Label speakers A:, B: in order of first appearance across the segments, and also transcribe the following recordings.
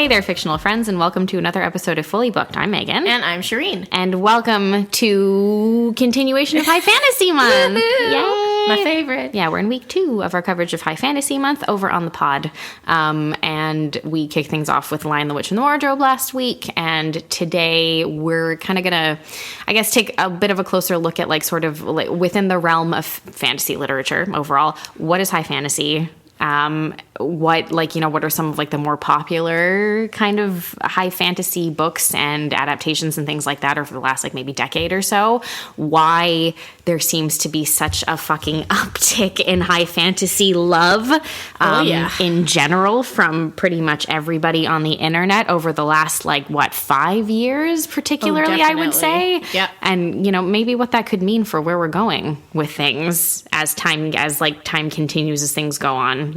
A: Hey there, fictional friends, and welcome to another episode of Fully Booked. I'm Megan.
B: And I'm Shireen.
A: And welcome to continuation of High Fantasy Month. Yay!
B: My favorite.
A: Yeah, we're in week 2 of our coverage of High Fantasy Month over on the pod. And we kicked things off with Lion, the Witch, and the Wardrobe last week. And today we're kind of going to, I guess, take a bit of a closer look at within the realm of fantasy literature overall. What is high fantasy? What are some of the more popular kind of high fantasy books and adaptations and things like that over the last maybe decade or so? Why there seems to be such a fucking uptick in high fantasy love in general from pretty much everybody on the internet over the last 5 years particularly, I would say.
B: Yeah.
A: And maybe what that could mean for where we're going with things as time continues, as things go on,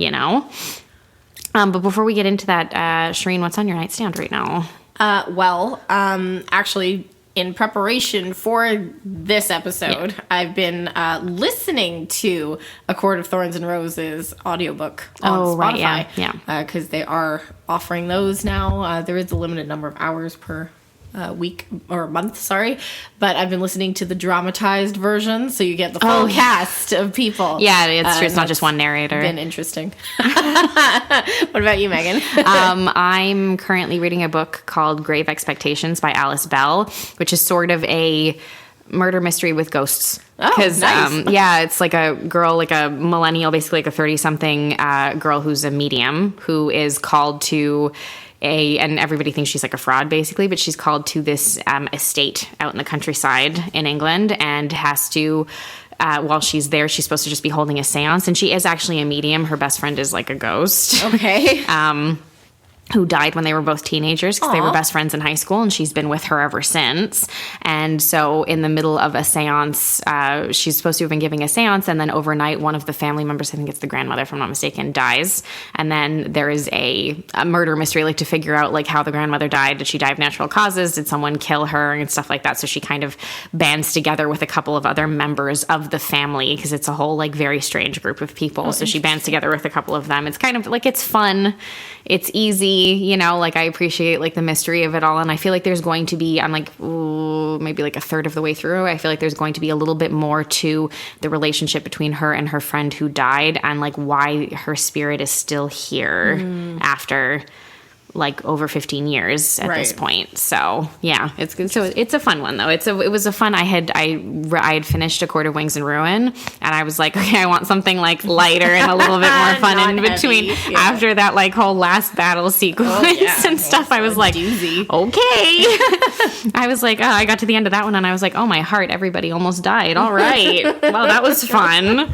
A: But before we get into that, Shireen, what's on your nightstand right now?
B: Actually, in preparation for this episode, I've been listening to A Court of Thorns and Roses audiobook on Spotify.
A: Right, yeah.
B: Because they are offering those now. There is a limited number of hours per week or month, but I've been listening to the dramatized version, so you get the full cast of people.
A: Yeah, it's true. It's not just one narrator.
B: Been interesting. What about you, Megan?
A: I'm currently reading a book called Grave Expectations by Alice Bell, which is sort of a murder mystery with ghosts.
B: Because
A: nice. It's like a girl, a millennial, basically a 30-something girl who's a medium who is called to and everybody thinks she's a fraud basically, but she's called to this estate out in the countryside in England and has to, while she's there, she's supposed to just be holding a seance, and she is actually a medium. Her best friend is a ghost.
B: Okay.
A: Who died when they were both teenagers because they were best friends in high school, and she's been with her ever since. And so in the middle of a seance, she's supposed to have been giving a seance, and then overnight one of the family members, I think it's the grandmother if I'm not mistaken, dies. And then there is a murder mystery to figure out how the grandmother died. Did she die of natural causes? Did someone kill her? And stuff like that. So she kind of bands together with a couple of other members of the family because it's a whole very strange group of people. So she bands together with a couple of them. It's kind of it's fun. It's easy. I appreciate the mystery of it all, and I feel there's going to be, I'm maybe a third of the way through, I feel there's going to be a little bit more to the relationship between her and her friend who died, and why her spirit is still here after over 15 years at this point. So yeah, it's good. So it's a fun one though. It was a fun. I had finished A Court of Wings and Ruin, and I was okay, I want something lighter and a little bit more fun in between.
B: Heavy, yeah.
A: After that whole last battle sequence and stuff, I was
B: doozy.
A: Okay. I was I got to the end of that one and I was oh, my heart, everybody almost died. All right. Well, that was fun.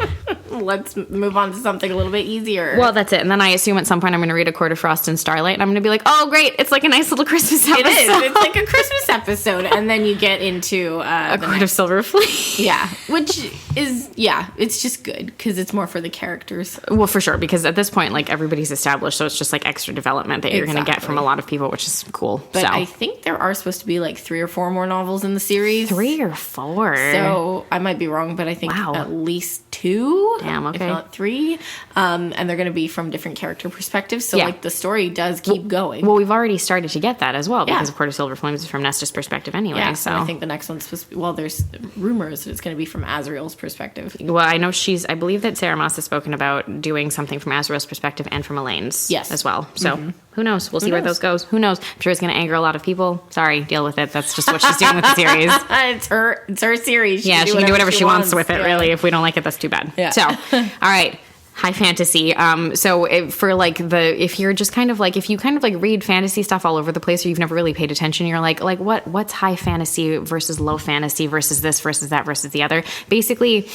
B: Let's move on to something a little bit easier.
A: Well, that's it. And then I assume at some point I'm going to read A Court of Frost and Starlight, and I'm going to be oh, great. It's a nice little Christmas episode.
B: It is. It's a Christmas episode. And then you get into
A: A Court of Silver Flame.
B: Yeah. Which is, it's just good because it's more for the characters.
A: Well, for sure. Because at this point, everybody's established. So it's just extra development that you're going to get from a lot of people, which is cool.
B: But I think there are supposed to be 3 or 4 more novels in the series.
A: 3 or 4.
B: So I might be wrong, but I think at least 2.
A: Damn, okay.
B: If not 3. And they're going to be from different character perspectives. So the story does keep going.
A: Well, we've already started to get that as well because A Court of Silver Flames is from Nesta's perspective anyway.
B: Yeah,
A: so
B: I think the next one's supposed to be, there's rumors that it's going to be from Azriel's perspective.
A: Well, I know I believe that Sarah Maas has spoken about doing something from Azriel's perspective and from Elaine's as well. So who knows? We'll see where those goes. Who knows? I'm sure it's going to anger a lot of people. Sorry, deal with it. That's just what she's doing with the series.
B: It's her series.
A: She can do whatever she wants with it, really. If we don't like it, that's too bad. Yeah. So, all right. High fantasy. If you're just kind of if you kind of read fantasy stuff all over the place, or you've never really paid attention, you're what's high fantasy versus low fantasy versus this versus that versus the other. Basically,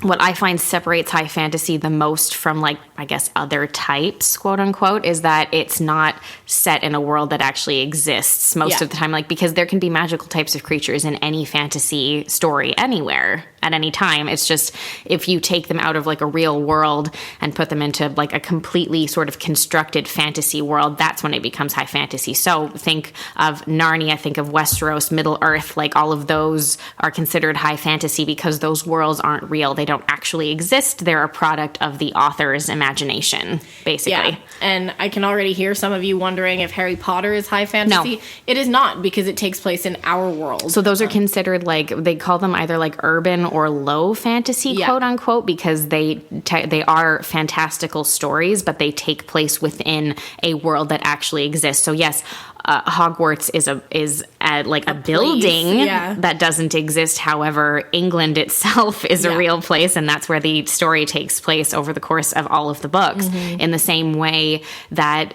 A: what I find separates high fantasy the most from other types, quote unquote, is that it's not set in a world that actually exists most of the time. Because there can be magical types of creatures in any fantasy story anywhere. at any time. It's just if you take them out of like a real world and put them into like a completely sort of constructed fantasy world, that's when it becomes high fantasy. So think of Narnia, think of Westeros, Middle Earth, like all of those are considered high fantasy because those worlds aren't real. They don't actually exist. They're a product of the author's imagination, basically.
B: Yeah. And I can already hear some of you wondering if Harry Potter is high fantasy.
A: No.
B: It is not, because it takes place in our world.
A: So those are considered like, they call them either like urban or low fantasy, quote unquote, because they are fantastical stories, but they take place within a world that actually exists. So yes, Hogwarts is a building that doesn't exist. However, England itself is a real place, and that's where the story takes place over the course of all of the books. In the same way that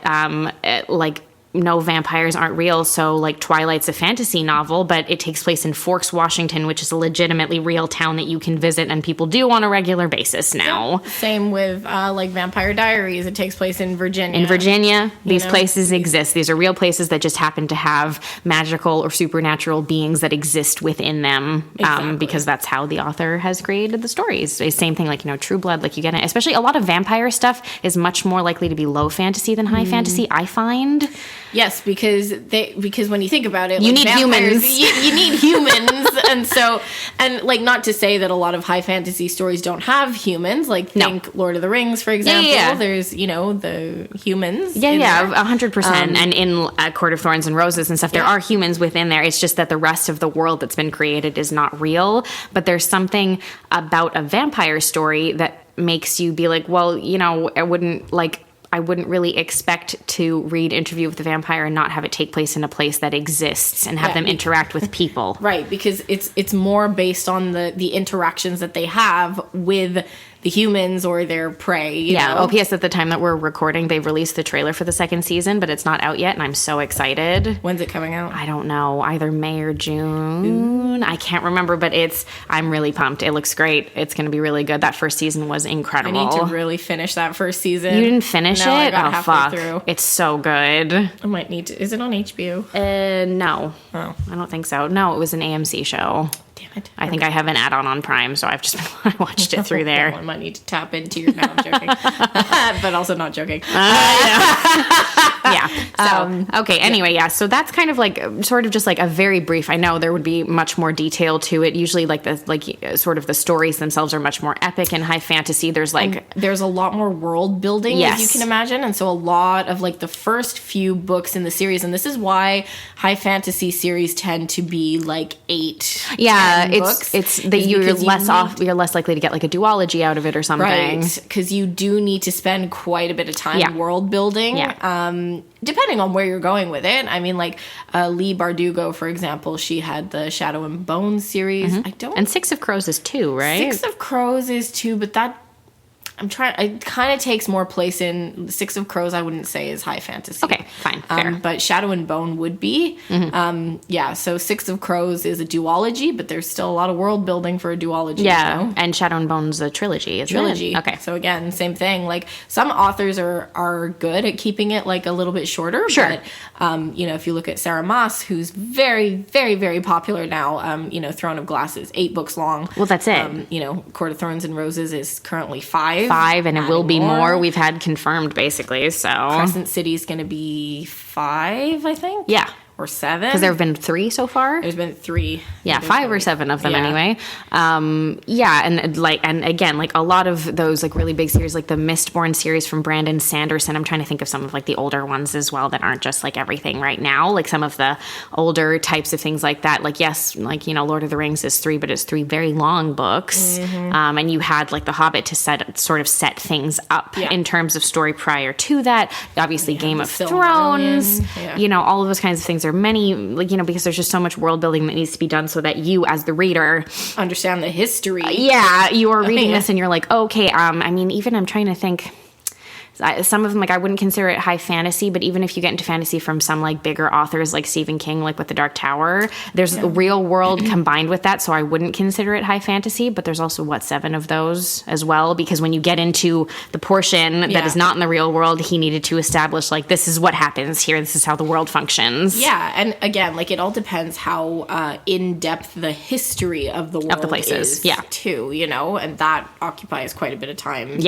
A: no, vampires aren't real, so like Twilight's a fantasy novel, but it takes place in Forks, Washington, which is a legitimately real town that you can visit and people do on a regular basis now.
B: Yeah. Same with like Vampire Diaries. It takes place in Virginia.
A: In Virginia, these places exist. These are real places that just happen to have magical or supernatural beings that exist within them, because that's how the author has created the stories. Same thing like, True Blood, like you get it. Especially a lot of vampire stuff is much more likely to be low fantasy than high fantasy, I find.
B: Yes, because when you think about it,
A: you need humans.
B: You need humans, and like not to say that a lot of high fantasy stories don't have humans. Like think Lord of the Rings, for example.
A: Yeah.
B: There's the humans.
A: 100%. And in Court of Thorns and Roses and stuff, there are humans within there. It's just that the rest of the world that's been created is not real. But there's something about a vampire story that makes you be like, well, I wouldn't really expect to read Interview with the Vampire and not have it take place in a place that exists and have them interact with people.
B: Right, because it's more based on the interactions that they have with the humans or their prey. You know?
A: P.S. at the time that we're recording, they've released the trailer for the second season, but it's not out yet, and I'm so excited.
B: When's it coming out?
A: I don't know. Either May or June. I can't remember, but I'm really pumped. It looks great. It's going to be really good. That first season was incredible.
B: I need to really finish that first season.
A: You didn't finish it?
B: I got halfway through.
A: It's so good.
B: I might need to. Is it on HBO?
A: No.
B: Oh.
A: I don't think so. No, it was an AMC show.
B: Damn it.
A: I think I have an add-on on Prime, so I watched it through there.
B: I might need to tap into your... No, I'm joking. But also not joking.
A: Okay, anyway, so that's kind of like sort of just like a very brief... I know there would be much more detail to it. Usually sort of the stories themselves are much more epic and high fantasy. There's
B: a lot more world building, as you can imagine. And so a lot of like the first few books in the series, and this is why high fantasy series tend to be like 8 books.
A: It's that you're less likely to get like a duology out of it or something.
B: Right, because you do need to spend quite a bit of time world building. Depending on where you're going with it. I mean, like Leigh Bardugo, for example, she had the Shadow and Bone series.
A: And Six of Crows is 2, right?
B: Six of Crows is 2, but that... it kind of takes more place in Six of Crows. I wouldn't say is high fantasy.
A: Okay, fine, fair.
B: But Shadow and Bone would be. So Six of Crows is a duology, but there's still a lot of world building for a duology.
A: Yeah, and Shadow and Bone's a trilogy, isn't it? Okay.
B: So again, same thing. Like some authors are good at keeping it like a little bit shorter.
A: Sure.
B: But if you look at Sarah Maas, who's very, very, very popular now. Throne of Glass is 8 books long.
A: Well, that's it.
B: Court of Thorns and Roses is currently 5.
A: 5, and it will be more. We've had confirmed, basically, so...
B: Crescent City's going to be 5, I think?
A: Yeah.
B: Or 7?
A: Because there have been 3 so far?
B: There's been 3.
A: Yeah, 5 or 7 of them anyway. And again, like a lot of those like really big series, like the Mistborn series from Brandon Sanderson. I'm trying to think of some of like the older ones as well that aren't just like everything right now. Like some of the older types of things like that. Like yes, like Lord of the Rings is 3, but it's 3 very long books. And you had like The Hobbit to set things up in terms of story prior to that. Obviously, Game of Thrones. All of those kinds of things. There are many, because there's just so much world building that needs to be done so that you, as the reader,
B: understand the history.
A: You are reading this and you're like, okay, even I'm trying to think. some of them, like, I wouldn't consider it high fantasy, but even if you get into fantasy from some like bigger authors like Stephen King, like with The Dark Tower, there's a real world combined with that, so I wouldn't consider it high fantasy. But there's also 7 of those as well, because when you get into the portion that is not in the real world, he needed to establish like, this is what happens here, this is how the world functions.
B: And again, like, it all depends how in depth the history of the world
A: of the places
B: is too, you know, and that occupies quite a bit of time.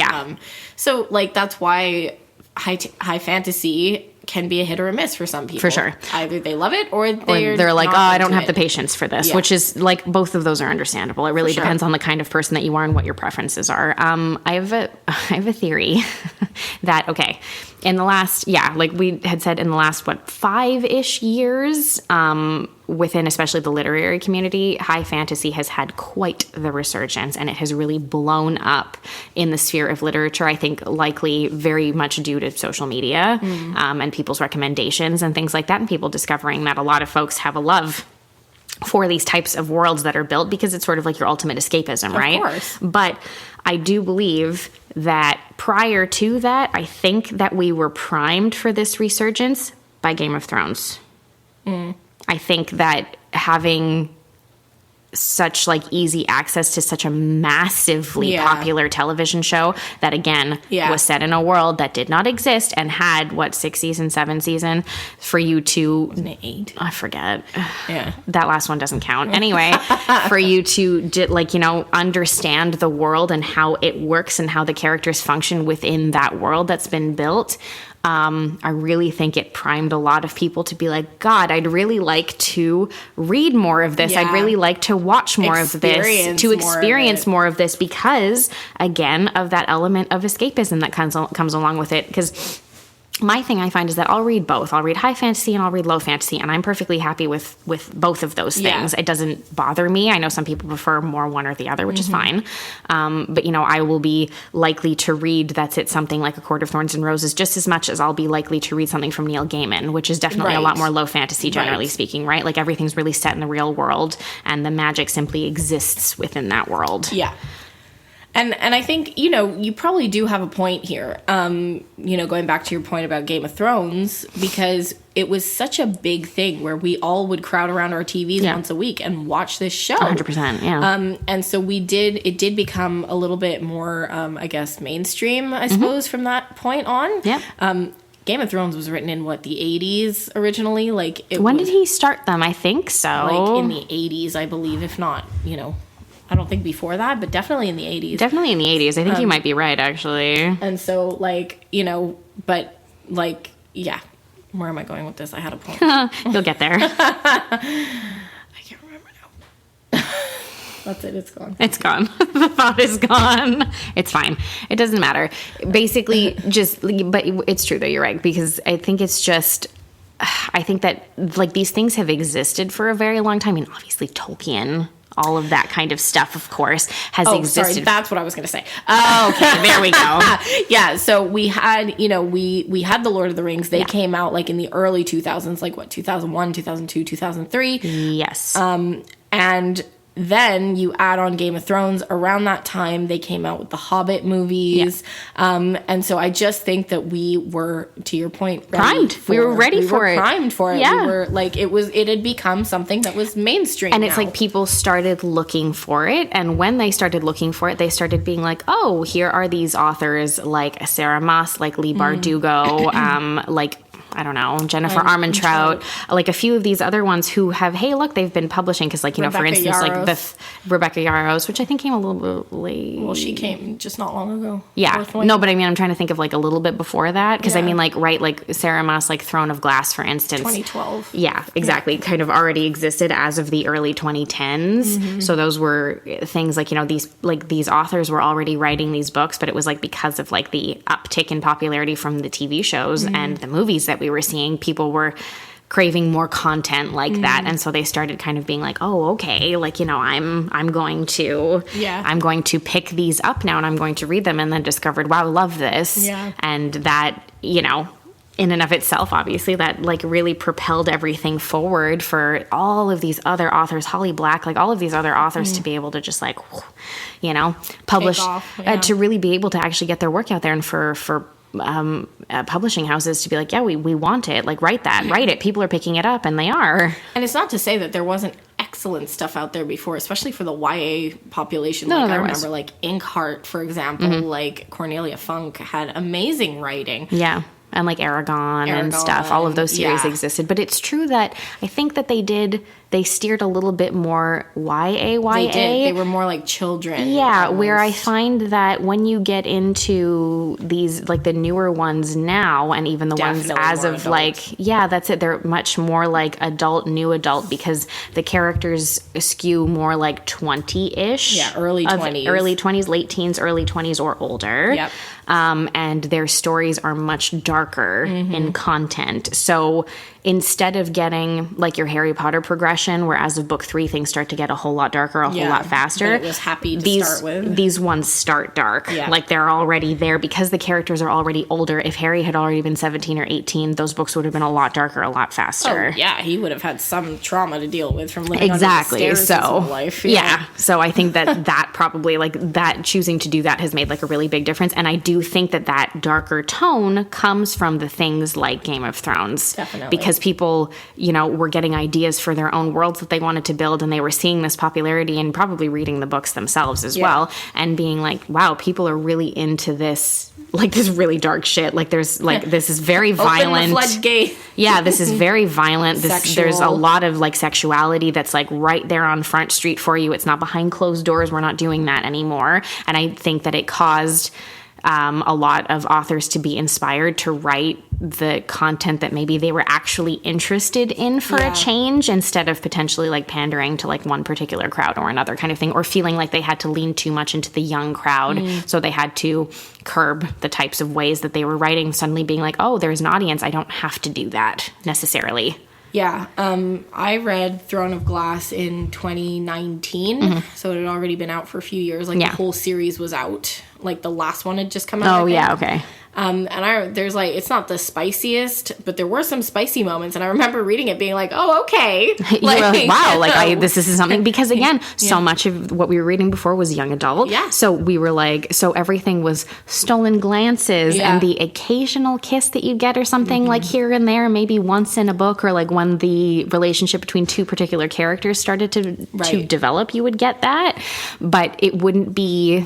B: So like, that's why high fantasy can be a hit or a miss for some people.
A: For sure.
B: Either they love it or
A: they're like, oh, I don't have the patience for this, which is like, both of those are understandable. It really depends on the kind of person that you are and what your preferences are. I have a theory that, okay, in the last, like we had said, in the last, 5-ish years, within especially the literary community, high fantasy has had quite the resurgence, and it has really blown up in the sphere of literature. I think likely very much due to social media and people's recommendations and things like that, and people discovering that a lot of folks have a love for these types of worlds that are built, because it's sort of like your ultimate escapism, right?
B: Of course.
A: But I do believe that prior to that, I think that we were primed for this resurgence by Game of Thrones. I think that having such like easy access to such a massively popular television show that again was set in a world that did not exist and had 6 seasons, 7 seasons for you to,
B: wasn't it 8?
A: I forget. That last one doesn't count. Anyway, for you to like, you know, understand the world and how it works and how the characters function within that world that's been built. I really think it primed a lot of people to be like, God, I'd really like to read more of this. I'd really like to watch more of this, to experience more of this, because, again, of that element of escapism that comes along with it. Because my thing I find is that I'll read both. I'll read high fantasy and I'll read low fantasy, and I'm perfectly happy with both of those things. It doesn't bother me. I know some people prefer more one or the other, which is fine. But, you know, I will be likely to read, something like A Court of Thorns and Roses just as much as I'll be likely to read something from Neil Gaiman, which is definitely a lot more low fantasy, generally speaking, right? Like, everything's really set in the real world, and the magic simply exists within that world.
B: Yeah. And I think, you know, you probably do have a point here, you know, going back to your point about Game of Thrones, because it was such a big thing where we all would crowd around our TVs once a week and watch this show.
A: 100%, yeah.
B: And so it did become a little bit more, I guess, mainstream, I suppose, from that point on.
A: Yeah.
B: Game of Thrones was written in, the 80s originally?
A: When did he start them? I think so.
B: Like, in the 80s, I believe, if not, you know. I don't think before that, but definitely in the 80s.
A: Definitely in the 80s. I think you might be right, actually.
B: And so, like, you know, but, like, yeah. Where am I going with this? I had a point.
A: You'll get there.
B: I can't remember now. That's it. It's gone.
A: It's gone. The thought is gone. It's fine. It doesn't matter. Basically, but it's true, though. You're right. Because I think it's just... I think that, like, these things have existed for a very long time. I mean, obviously, Tolkien... all of that kind of stuff, of course, has existed.
B: Sorry, that's what I was going to say.
A: Okay, there we go.
B: Yeah, so we had, you know, we had the Lord of the Rings. They came out, like, in the early 2000s, like, 2001, 2002, 2003?
A: Yes.
B: And then you add on Game of Thrones. Around that time, they came out with the Hobbit movies. Yeah. And so I just think that we were, to your point,
A: primed. We were ready for it.
B: We were primed for it.
A: Yeah.
B: We were, like, it had become something that was mainstream
A: And it's like people started looking for it. And when they started looking for it, they started being like, oh, here are these authors like Sarah Maas, like Leigh Bardugo, like... I don't know, Jennifer Armentrout, like a few of these other ones who have, hey, look, they've been publishing, because, like, you know, for instance,
B: Yarros.
A: like Rebecca Yarros, which I think came a little bit late.
B: Well, she came just not long ago.
A: Yeah. No, but I mean, I'm trying to think of, like, a little bit before that, because I mean, like, right, like Sarah Maas, like Throne of Glass, for instance.
B: 2012.
A: Yeah, exactly. Yeah. Kind of already existed as of the early 2010s. Mm-hmm. So those were things like, you know, these authors were already writing these books, but it was like because of like the uptick in popularity from the TV shows and the movies that we were seeing, people were craving more content like that, and so they started kind of being like, oh, okay, like, you know, I'm going to pick these up now and I'm going to read them, and then discovered, wow, love this. And that, you know, in and of itself, obviously, that like really propelled everything forward for all of these other authors, Holly Black, like all of these other authors to be able to just like, you know, publish, to really be able to actually get their work out there, and for publishing houses to be like, yeah, we want it. Like, write it. People are picking it up, and they are.
B: And it's not to say that there wasn't excellent stuff out there before, especially for the YA population.
A: No,
B: like I remember like Inkheart, for example, like Cornelia Funk had amazing writing.
A: Yeah. And like Aragon and stuff. All of those series existed. But it's true that I think that they steered a little bit more YA.
B: They did. They were more like children.
A: Yeah, almost. Where I find that when you get into these, like the newer ones now, and even the ones as of adult. Like, yeah, that's it. They're much more like new adult, because the characters skew more like 20-ish.
B: Yeah, early 20s.
A: Early 20s, late teens, early 20s or older.
B: Yep.
A: And their stories are much darker in content. So instead of getting like your Harry Potter progression, where as of book 3 things start to get a whole lot darker, a whole lot faster.
B: It was happy to start with.
A: These ones start dark. Yeah. Like they're already there because the characters are already older. If Harry had already been 17 or 18, those books would have been a lot darker, a lot faster.
B: Oh, yeah, he would have had some trauma to deal with from living under the stairs his whole life.
A: Yeah. So I think that probably like that choosing to do that has made like a really big difference. And I do think that darker tone comes from the things like Game of Thrones.
B: Definitely.
A: Because people, were getting ideas for their own worlds that they wanted to build, and they were seeing this popularity and probably reading the books themselves as well, and being like, wow, people are really into this, like this really dark shit. Like there's like, this is very violent.
B: Open the floodgate.
A: Yeah, this is very violent. There's a lot of like sexuality that's like right there on Front Street for you. It's not behind closed doors. We're not doing that anymore. And I think that it caused a lot of authors to be inspired to write the content that maybe they were actually interested in for a change, instead of potentially like pandering to like one particular crowd or another kind of thing, or feeling like they had to lean too much into the young crowd. So they had to curb the types of ways that they were writing, suddenly being like, oh, there's an audience. I don't have to do that necessarily.
B: Yeah, I read Throne of Glass in 2019, so it had already been out for a few years. Like the whole series was out. Like the last one had just come out.
A: Oh, yeah, okay.
B: And there's like, it's not the spiciest, but there were some spicy moments. And I remember reading it being like, oh, okay.
A: Like, wow, like this is something, because again, so much of what we were reading before was young adult.
B: Yeah.
A: So we were like, so everything was stolen glances and the occasional kiss that you get or something like here and there, maybe once in a book, or like when the relationship between two particular characters started to develop, you would get that, but it wouldn't be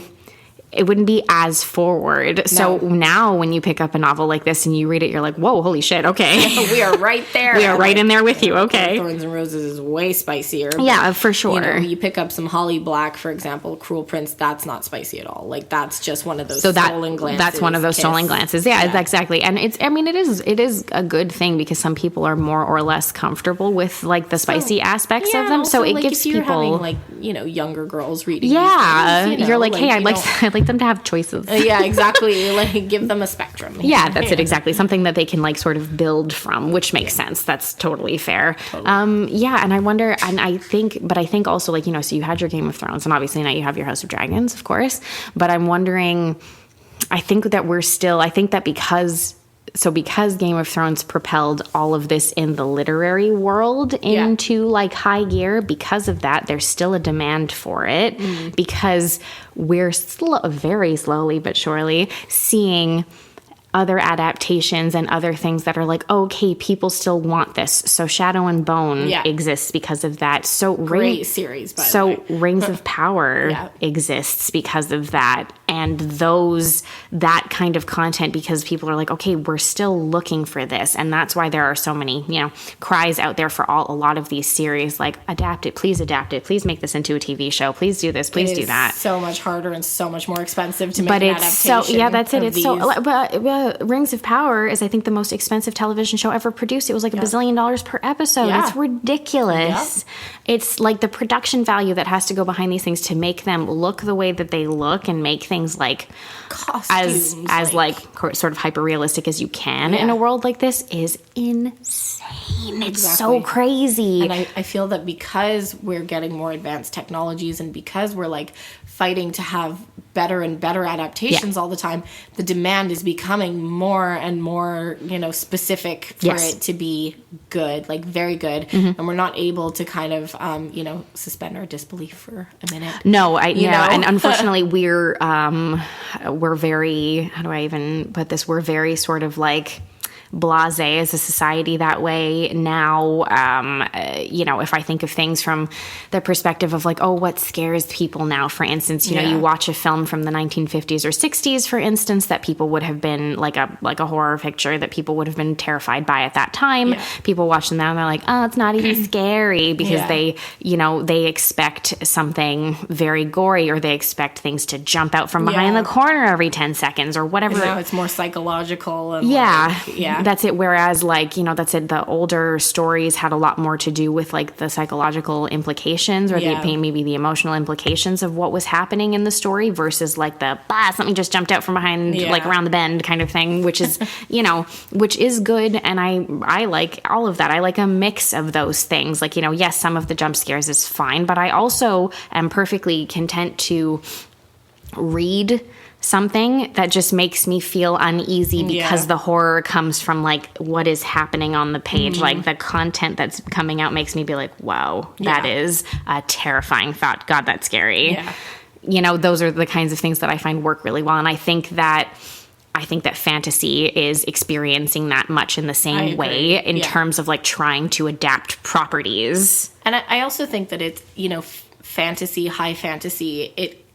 A: as forward. No. So now when you pick up a novel like this and you read it, you're like, whoa, holy shit, okay.
B: We are right there.
A: We are right in there with you, okay.
B: Thorns and Roses is way spicier.
A: Yeah, for sure.
B: You pick up some Holly Black, for example, Cruel Prince, that's not spicy at all. Like, that's just one of those stolen glances.
A: That's one of those stolen glances. Yeah, exactly. And it is a good thing, because some people are more or less comfortable with, like, the spicy aspects of them. So it
B: like,
A: gives
B: if you're
A: people...
B: having, like, younger girls reading
A: these things, you're like, hey, I'd like them to have choices.
B: Yeah, exactly. Like, give them a spectrum.
A: Yeah, that's it, exactly. Something that they can like sort of build from, which makes sense. That's totally fair. Totally. Yeah, and I wonder, and I think also, like, so you had your Game of Thrones, and obviously now you have your House of Dragons, of course. But I'm wondering, I think that because Game of Thrones propelled all of this in the literary world into like high gear, because of that, there's still a demand for it, because we're very slowly but surely seeing other adaptations and other things that are like, okay, people still want this. So Shadow and Bone exists because of that. So
B: great series, by the way.
A: Rings of Power exists because of that. And that kind of content, because people are like, okay, we're still looking for this. And that's why there are so many, cries out there for a lot of these series, like, adapt it, please make this into a TV show, please do this, please do that.
B: So much harder and so much more expensive to make an adaptation.
A: That's it. It's so, Rings of Power is, I think, the most expensive television show ever produced. It was like $1 billion per episode. Yeah. It's ridiculous. Yeah. It's like the production value that has to go behind these things to make them look the way that they look, and make things like
B: costumes,
A: as sort of hyper realistic as you can in a world like this is insane. It's so crazy.
B: And I feel that because we're getting more advanced technologies, and because we're like fighting to have better and better adaptations all the time, the demand is becoming more and more, specific for it to be good, like very good. And we're not able to kind of suspend our disbelief for a minute.
A: No, and unfortunately we're very, how do I even put this? We're very sort of like blasé as a society that way now. If I think of things from the perspective of like, oh, what scares people now, for instance, you watch a film from the 1950s or 60s, for instance, that people would have been like a horror picture that people would have been terrified by at that time. Yeah. People watch them now and they're like, oh, it's not even scary, because they expect something very gory, or they expect things to jump out from behind the corner every 10 seconds or whatever.
B: And now it's more psychological. And
A: that's it. Whereas that's it. The older stories had a lot more to do with like the psychological implications, or maybe the emotional implications of what was happening in the story, versus like something just jumped out from behind, like around the bend kind of thing, which is, which is good. And I like all of that. I like a mix of those things. Like, yes, some of the jump scares is fine, but I also am perfectly content to read something that just makes me feel uneasy because the horror comes from like what is happening on the page. Like the content that's coming out makes me be like, wow, that is a terrifying thought. God, that's scary. Those are the kinds of things that I find work really well. And I think that fantasy is experiencing that much in the same way in terms of like trying to adapt properties.
B: And I also think that it's, fantasy, high fantasy,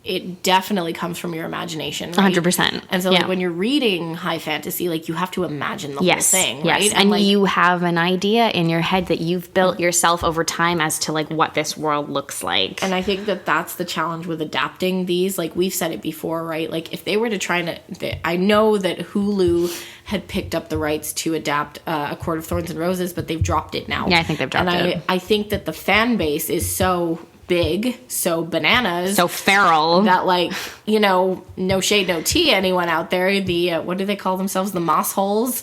B: it definitely comes from your imagination, right?
A: 100%.
B: And so like when you're reading high fantasy, like you have to imagine the whole thing, right?
A: Yes, and like, you have an idea in your head that you've built yourself over time as to like what this world looks like.
B: And I think that that's the challenge with adapting these. Like we've said it before, right? Like if they were to try I know that Hulu had picked up the rights to adapt A Court of Thorns and Roses, but they've dropped it now.
A: Yeah, I think they've dropped it.
B: And I think that the fan base is so big, so bananas,
A: so feral,
B: that like, no shade, no tea, anyone out there, the what do they call themselves, the moss holes,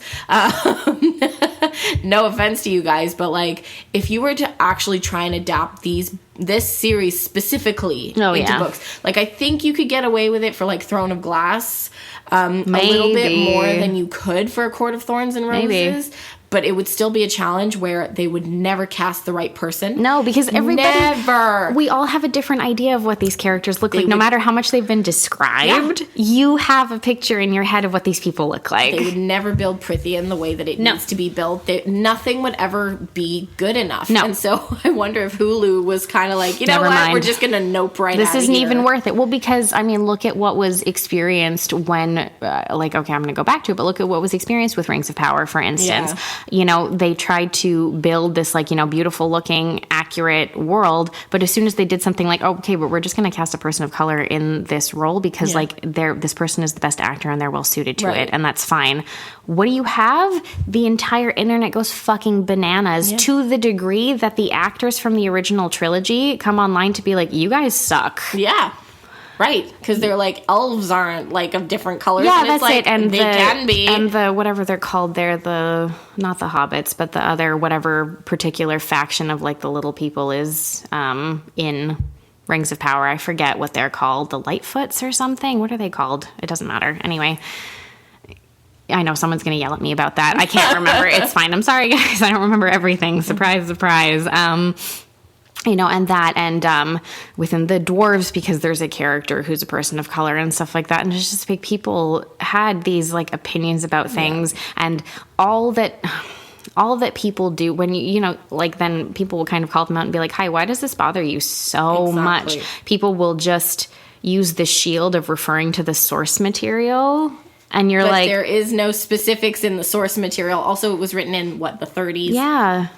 B: no offense to you guys, but like if you were to actually try and adapt this series specifically into books, like I think you could get away with it for like Throne of Glass, a little bit more than you could for A Court of Thorns and Roses. But it would still be a challenge where they would never cast the right person.
A: No, because we all have a different idea of what these characters look like. No matter how much they've been described, you have a picture in your head of what these people look like.
B: They would never build Prithia in the way that it needs to be built. Nothing would ever be good enough. No. And so I wonder if Hulu was kind of like, never mind. We're just going to nope right
A: This isn't even worth it. Well, because, look at what was experienced when, I'm going to go back to it, but look at what was experienced with Rings of Power, for instance. Yeah. They tried to build this beautiful looking, accurate world, but as soon as they did something like, okay, but we're just going to cast a person of color in this role because this person is the best actor and they're well suited to it, and that's fine. What do you have? The entire internet goes fucking bananas to the degree that the actors from the original trilogy come online to be like, you guys suck.
B: Yeah. Right, because they're like, elves aren't of different colors.
A: Yeah,
B: and
A: that's
B: it's
A: it. And
B: they can be.
A: And the whatever they're called, they're not the hobbits, but the other whatever particular faction of the little people is in Rings of Power. I forget what they're called. The Lightfoots or something. What are they called? It doesn't matter. Anyway, I know someone's going to yell at me about that. I can't remember. It's fine. I'm sorry, guys. I don't remember everything. Surprise, surprise. And within the dwarves, because there's a character who's a person of color and stuff like that. And it's just people had these opinions about things, and all that people do when then people will kind of call them out and be like, hi, why does this bother you so much? People will just use the shield of referring to the source material. And you're
B: but there is no specifics in the source material. Also, it was written in, the 30s?
A: Yeah.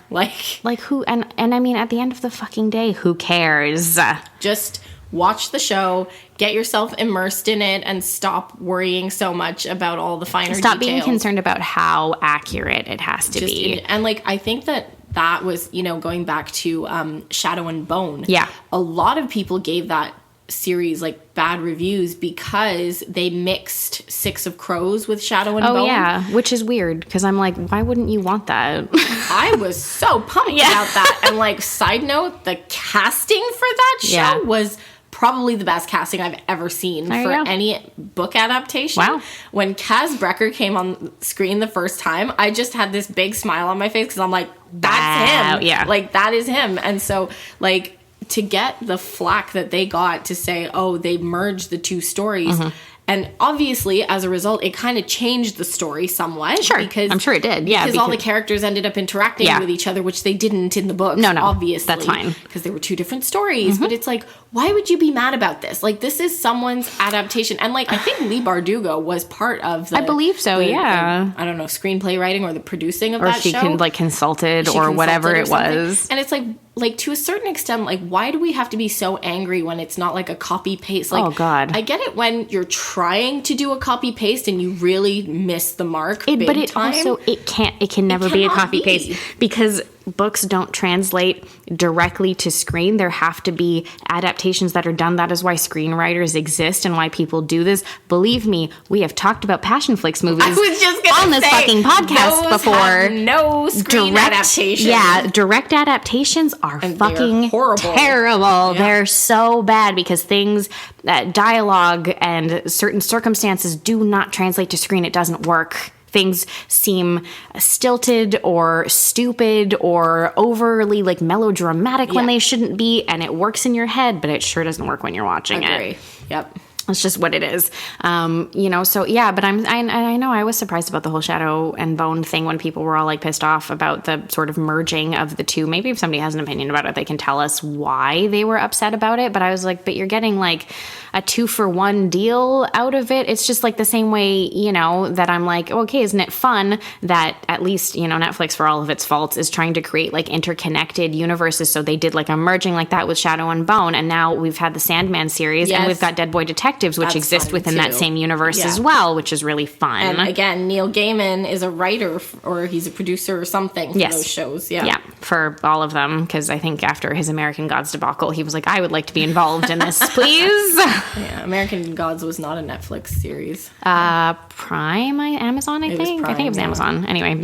A: Who? And at the end of the fucking day, who cares?
B: Just watch the show, get yourself immersed in it, and stop worrying so much about all the finer details.
A: Stop being concerned about how accurate it has to be.
B: And, I think that was, going back to Shadow and Bone.
A: Yeah.
B: A lot of people gave that series bad reviews because they mixed Six of Crows with Shadow and Bone.
A: Oh yeah, which is weird because I'm like, why wouldn't you want that?
B: I was so pumped about that. And side note, the casting for that show was probably the best casting I've ever seen for any book adaptation.
A: Wow.
B: When Kaz Brekker came on screen the first time, I just had this big smile on my face because I'm like, that's him.
A: Yeah.
B: Like, that is him. And so, like, to get the flack that they got to say, oh, they merged the two stories. And obviously, as a result, it kind of changed the story somewhat.
A: Sure.
B: Because,
A: I'm sure it did. Yeah.
B: Because all the characters ended up interacting with each other, which they didn't in the books.
A: No,
B: obviously.
A: That's fine.
B: Because they were two different stories. But it's like, why would you be mad about this? Like, this is someone's adaptation. And, like, I think Leigh Bardugo was part of the...
A: I believe so, yeah.
B: I don't know, screenplay writing or the producing of that show.
A: Or she like, consulted or whatever it was.
B: And it's like, to a certain extent, like, why do we have to be so angry when it's not, like, a copy-paste? Like,
A: oh, God.
B: I get it when you're trying to do a copy-paste and you really miss the mark big
A: but it
B: time.
A: Also, it can never be a copy-paste because books don't translate directly to screen. There have to be adaptations that are done. That is why screenwriters exist and why people do this. Believe me, we have talked about passion flicks movies on this fucking podcast before.
B: No screen adaptation.
A: Yeah, direct adaptations are fucking terrible. Yeah. They're so bad because things, dialogue and certain circumstances do not translate to screen. It doesn't work. Things seem stilted or stupid or overly like melodramatic when they shouldn't be, and it works in your head, but it sure doesn't work when you're watching it.
B: Yep.
A: That's just what it is. So yeah, but I know I was surprised about the whole Shadow and Bone thing when people were all like pissed off about the sort of merging of the two. Maybe if somebody has an opinion about it, they can tell us why they were upset about it. But I was like, but you're getting like a 2-for-1 deal out of it. It's just like the same way, that I'm like, okay, isn't it fun that at least, Netflix, for all of its faults, is trying to create like interconnected universes. So they did like a merging like that with Shadow and Bone. And now we've had the Sandman series and we've got Dead Boy Detectives, which exist within that same universe as well, which is really fun.
B: And again, Neil Gaiman is a writer or he's a producer or something for those shows. Yeah,
A: for all of them. Because I think after his American Gods debacle, he was like, I would like to be involved in this, please.
B: Yeah, American Gods was not a Netflix series.
A: Prime, Amazon, I think. I think it was Amazon. Anyway,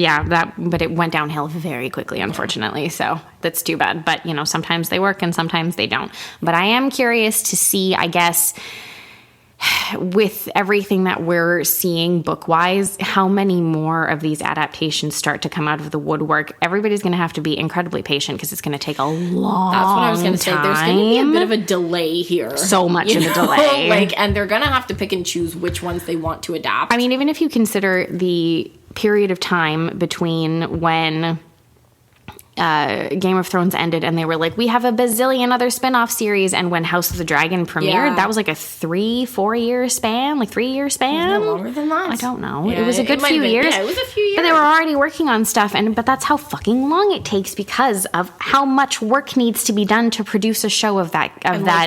A: but it went downhill very quickly, unfortunately. So that's too bad. But, sometimes they work and sometimes they don't. But I am curious to see, I guess, with everything that we're seeing book-wise, how many more of these adaptations start to come out of the woodwork. Everybody's going to have to be incredibly patient because it's going to take a long time. That's what I was going to say.
B: There's going to be a bit of a delay here.
A: So much of a delay.
B: And they're going to have to pick and choose which ones they want to adapt.
A: I mean, even if you consider the period of time between when Game of Thrones ended and they were like, we have a bazillion other spin-off series, and when House of the Dragon premiered, that was like a 3-4 year span, like 3 year span.
B: Was it longer than that?
A: I don't know. It was a good few years.
B: Yeah, it was a few years.
A: But they were already working on stuff, but that's how fucking long it takes because of how much work needs to be done to produce a show of that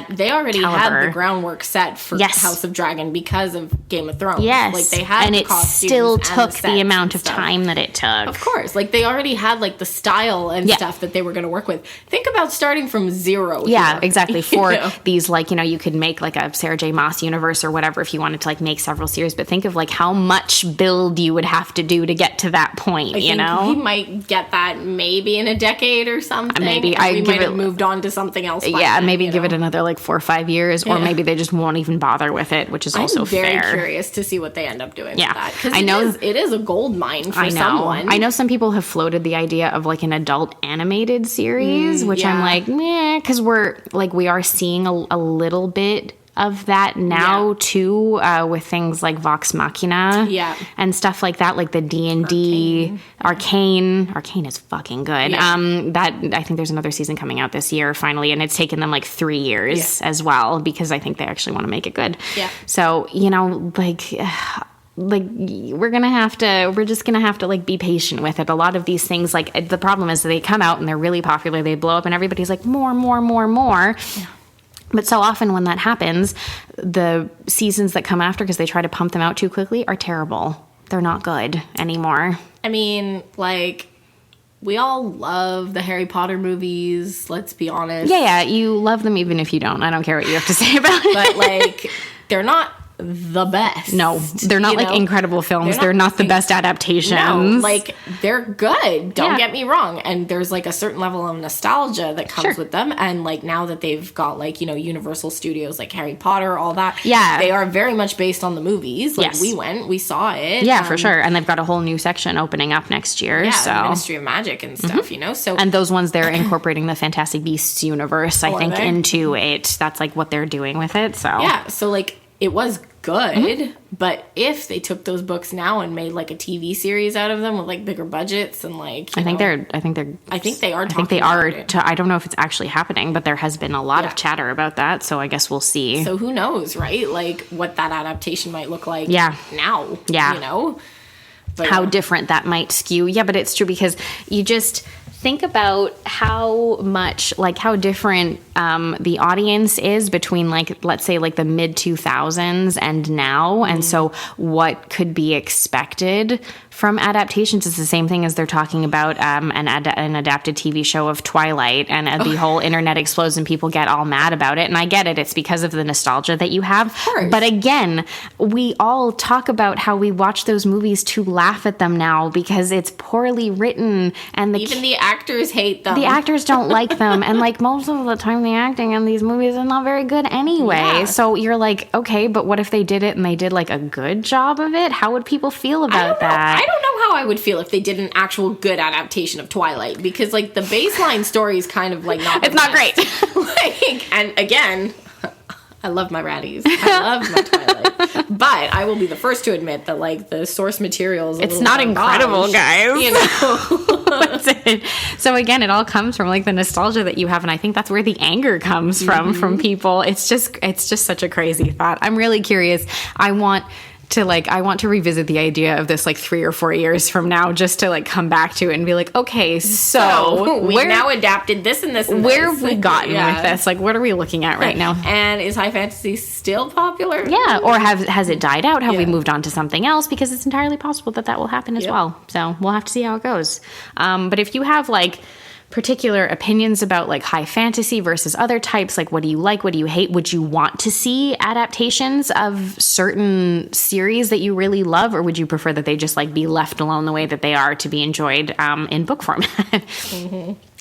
B: they already
A: caliber.
B: had the groundwork set for House of Dragon because of Game of Thrones.
A: Yes.
B: Like they had,
A: and it still took the amount of time that it took.
B: Of course. Like they already had like the style and stuff that they were going to work with. Think about starting from zero.
A: Yeah, exactly. For these, like, you could make like a Sarah J. Maas universe or whatever if you wanted to like make several series, but think of like how much build you would have to do to get to that point,
B: we might get that maybe in a decade or something.
A: Maybe
B: we might have moved on to something else.
A: Maybe give it another like 4 or 5 years, or maybe they just won't even bother with it, which is also fair.
B: I'm very curious to see what they end up doing with that. Because it is a gold mine for someone.
A: I know some people have floated the idea of like an adult animated series, which I'm like, meh, because we are seeing a little bit of that now too, with things like Vox Machina and stuff like that, like the D&D Arcane is fucking good. That I think there's another season coming out this year finally, and it's taken them like 3 years as well because I think they actually want to make it good. So we're just gonna have to like be patient with it. A lot of these things, like the problem is that they come out and they're really popular, they blow up, and everybody's like more. But so often when that happens, the seasons that come after, because they try to pump them out too quickly, are terrible. They're not good anymore.
B: I mean, like, we all love the Harry Potter movies, let's be honest.
A: Yeah, you love them even if you don't. I don't care what you have to say about it.
B: But, like, they're not the best.
A: No, they're not like incredible films. They're not the best adaptations.
B: No, like they're good. Don't get me wrong. And there's like a certain level of nostalgia that comes with them. And like now that they've got like, you know, Universal Studios, like Harry Potter, all that. Yeah. They are very much based on the movies. Like we saw it.
A: Yeah, for sure. And they've got a whole new section opening up next year.
B: Yeah,
A: so
B: Ministry of Magic and stuff, you know. So
A: and those ones they're incorporating the Fantastic Beasts universe, I think, into it. That's like what they're doing with it. So
B: yeah, so like it was good, but if they took those books now and made like a TV series out of them with like bigger budgets and like
A: I think they are. I don't know if it's actually happening, but there has been a lot of chatter about that, so I guess we'll see.
B: So who knows, right? Like what that adaptation might look like now.
A: Yeah.
B: You know? But
A: how different that might skew. Yeah, but it's true because you just think about how much, like how different the audience is between like, let's say like the mid 2000s and now. And so what could be expected from adaptations is the same thing as they're talking about an adapted TV show of Twilight, and the whole internet explodes and people get all mad about it. And I get it. It's because of the nostalgia that you have.
B: Of course.
A: But again, we all talk about how we watch those movies to laugh at them now because it's poorly written. And
B: even the actors hate them.
A: The actors don't like them. And like most of the time the acting in these movies is not very good anyway. Yeah. So you're like, okay, but what if they did it and they did like a good job of it? How would people feel about that?
B: I don't know how I would feel if they did an actual good adaptation of Twilight, because like the baseline story is kind of like
A: it's not great.
B: Like, and again, I love my Raddies. I love my Twilight. But I will be the first to admit that like the source material is
A: it's not incredible, guys.
B: You know.
A: That's it. So again, it all comes from like the nostalgia that you have, and I think that's where the anger comes from people. It's just such a crazy thought. I'm really curious. I want to revisit the idea of this like 3 or 4 years from now, just to like come back to it and be like, okay, so
B: we've now adapted this and this and
A: where have we gotten with this? Like, what are we looking at right now?
B: And is high fantasy still popular?
A: Yeah, or has it died out? Have we moved on to something else? Because it's entirely possible that will happen as well. So we'll have to see how it goes. But if you have like particular opinions about like high fantasy versus other types, like what do you like, what do you hate, would you want to see adaptations of certain series that you really love, or would you prefer that they just like be left alone the way that they are to be enjoyed in book format?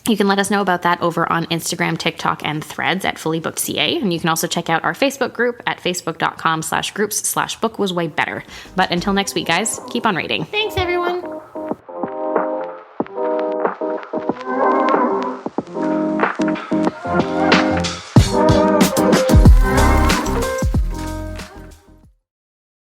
A: You can let us know about that over on Instagram, TikTok, and Threads at fullybookedca. And you can also check out our Facebook group at facebook.com/groups/book was way better. But until next week, guys, keep on reading.
B: Thanks, everyone.